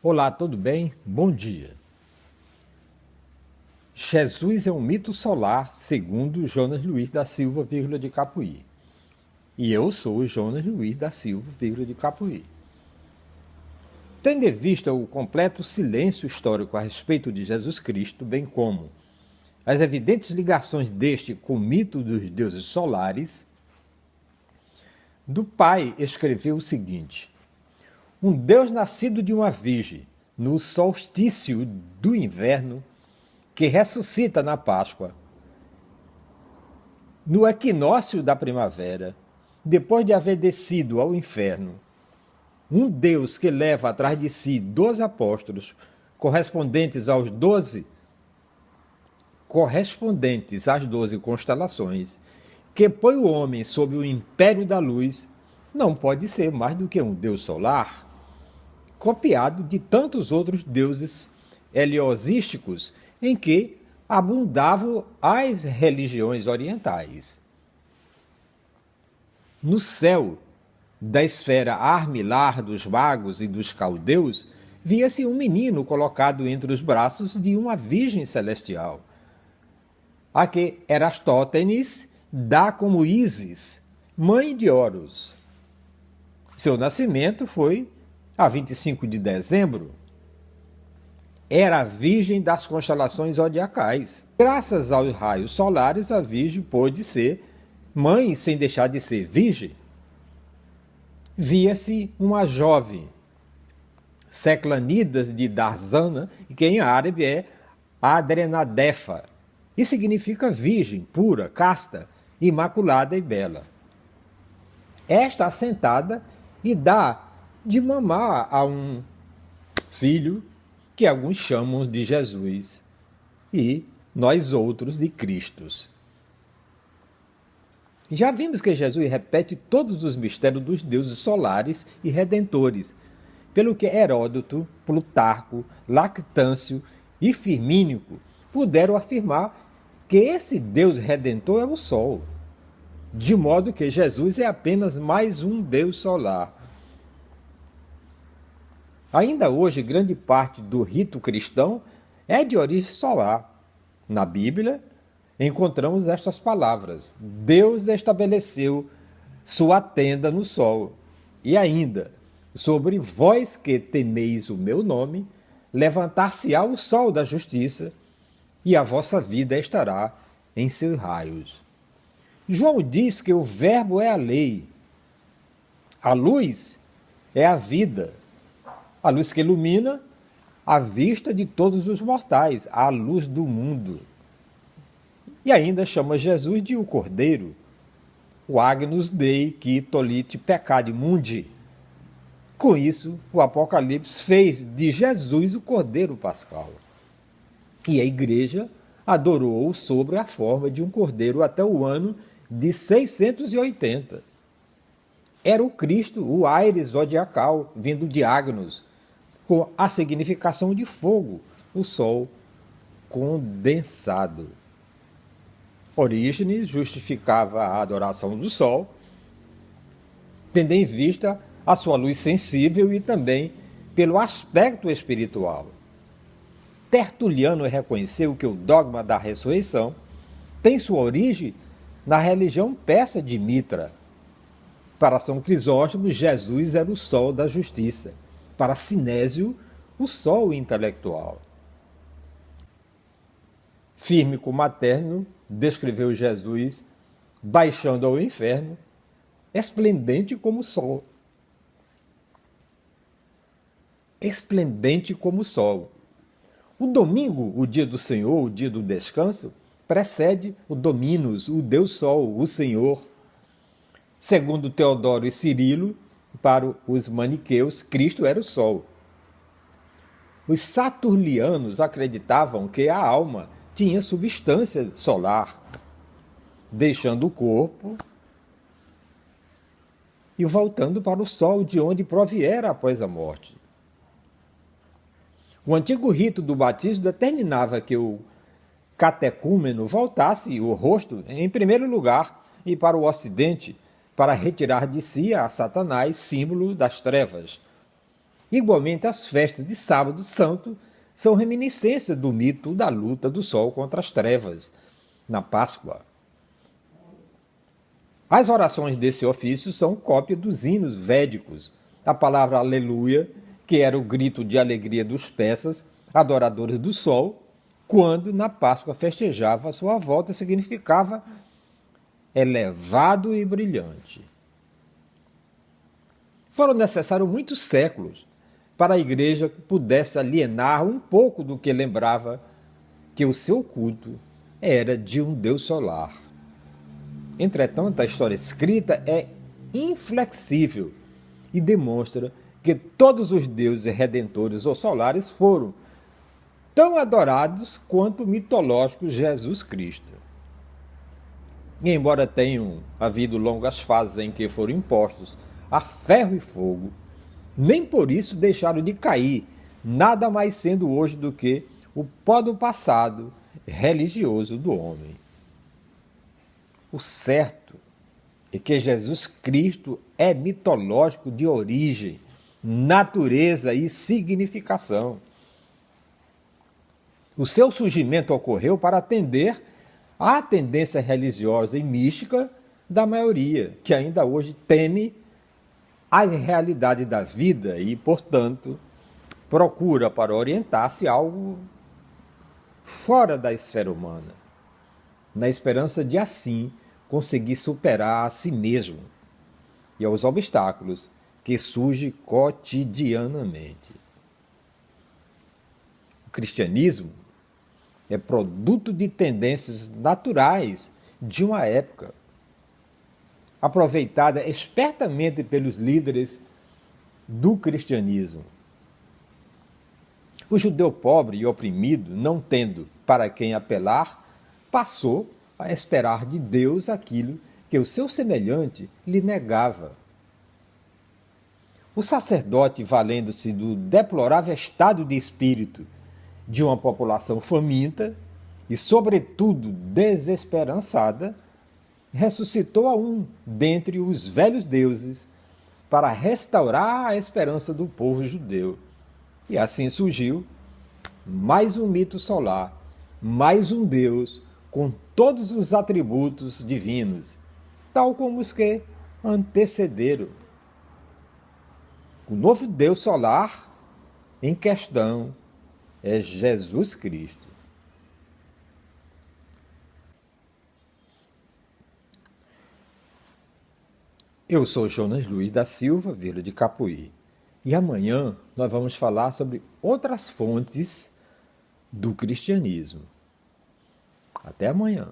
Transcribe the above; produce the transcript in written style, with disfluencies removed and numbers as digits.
Olá, tudo bem? Bom dia. Jesus é um mito solar, segundo Jonas Luiz da Silva, de Capuí. E eu sou Jonas Luiz da Silva, de Capuí. Tendo em vista o completo silêncio histórico a respeito de Jesus Cristo, bem como as evidentes ligações deste com o mito dos deuses solares, do pai escreveu o seguinte: um Deus nascido de uma virgem, no solstício do inverno, que ressuscita na Páscoa, no equinócio da primavera, depois de haver descido ao inferno. Um Deus que leva atrás de si 12 apóstolos, correspondentes às 12 constelações, que põe o homem sob o império da luz, não pode ser mais do que um Deus solar, copiado de tantos outros deuses heliosísticos em que abundavam as religiões orientais. No céu da esfera armilar dos magos e dos caldeus, via-se um menino colocado entre os braços de uma virgem celestial, a que Erastótenes dá como Ísis, mãe de Horus. Seu nascimento foi a 25 de dezembro. Era a virgem das constelações zodiacais. Graças aos raios solares, a virgem pôde ser mãe sem deixar de ser virgem. Via-se uma jovem, Seclanidas de Darzana, que em árabe é Adrenadefa, e significa virgem, pura, casta, imaculada e bela. Esta assentada e dá de mamar a um filho que alguns chamam de Jesus e nós outros de Cristo. Já vimos que Jesus repete todos os mistérios dos deuses solares e redentores, pelo que Heródoto, Plutarco, Lactâncio e Firmínico puderam afirmar que esse Deus redentor é o Sol, de modo que Jesus é apenas mais um Deus solar. Ainda hoje, grande parte do rito cristão é de origem solar. Na Bíblia, encontramos estas palavras: Deus estabeleceu sua tenda no sol. E ainda, sobre vós que temeis o meu nome, levantar-se-á o sol da justiça, e a vossa vida estará em seus raios. João diz que o verbo é a lei, a luz é a vida, a luz que ilumina a vista de todos os mortais, a luz do mundo. E ainda chama Jesus de o Cordeiro, o Agnus Dei qui tollit peccadi mundi. Com isso, o Apocalipse fez de Jesus o Cordeiro Pascal. E a Igreja adorou-o sobre a forma de um cordeiro até o ano de 680. Era o Cristo, o Aires zodiacal, vindo de Agnus, com a significação de fogo, o sol condensado. Orígenes justificava a adoração do sol, tendo em vista a sua luz sensível e também pelo aspecto espiritual. Tertuliano reconheceu que o dogma da ressurreição tem sua origem na religião persa de Mitra. Para São Crisóstomo, Jesus era o sol da justiça. Para Sinésio, o sol intelectual. Fírmico Materno descreveu Jesus baixando ao inferno, esplendente como o sol. Esplendente como o sol. O domingo, o dia do Senhor, o dia do descanso, precede o Dominus, o Deus Sol, o Senhor. Segundo Teodoro e Cirilo, para os maniqueus, Cristo era o Sol. Os saturnianos acreditavam que a alma tinha substância solar, deixando o corpo e voltando para o Sol, de onde proviera após a morte. O antigo rito do batismo determinava que o catecúmeno voltasse o rosto em primeiro lugar e para o ocidente, para retirar de si a Satanás, símbolo das trevas. Igualmente, as festas de Sábado Santo são reminiscências do mito da luta do sol contra as trevas, na Páscoa. As orações desse ofício são cópia dos hinos védicos. A palavra aleluia, que era o grito de alegria dos persas, adoradores do sol, quando na Páscoa festejava a sua volta, significava elevado e brilhante. Foram necessários muitos séculos para a igreja pudesse alienar um pouco do que lembrava que o seu culto era de um Deus solar. Entretanto, a história escrita é inflexível e demonstra que todos os deuses redentores ou solares foram tão adorados quanto o mitológico Jesus Cristo. E embora tenham havido longas fases em que foram impostos a ferro e fogo, nem por isso deixaram de cair, nada mais sendo hoje do que o pó do passado religioso do homem. O certo é que Jesus Cristo é mitológico de origem, natureza e significação. O seu surgimento ocorreu para atender à tendência religiosa e mística da maioria, que ainda hoje teme a realidade da vida e, portanto, procura para orientar-se algo fora da esfera humana, na esperança de assim conseguir superar a si mesmo e aos obstáculos que surgem cotidianamente. O cristianismo é produto de tendências naturais de uma época, aproveitada espertamente pelos líderes do cristianismo. O judeu pobre e oprimido, não tendo para quem apelar, passou a esperar de Deus aquilo que o seu semelhante lhe negava. O sacerdote, valendo-se do deplorável estado de espírito de uma população faminta e, sobretudo, desesperançada, ressuscitou a um dentre os velhos deuses para restaurar a esperança do povo judeu. E assim surgiu mais um mito solar, mais um Deus com todos os atributos divinos, tal como os que antecederam. O novo Deus solar em questão é Jesus Cristo. Eu sou Jonas Luiz da Silva, Vila de Capuí, e amanhã nós vamos falar sobre outras fontes do cristianismo. Até amanhã.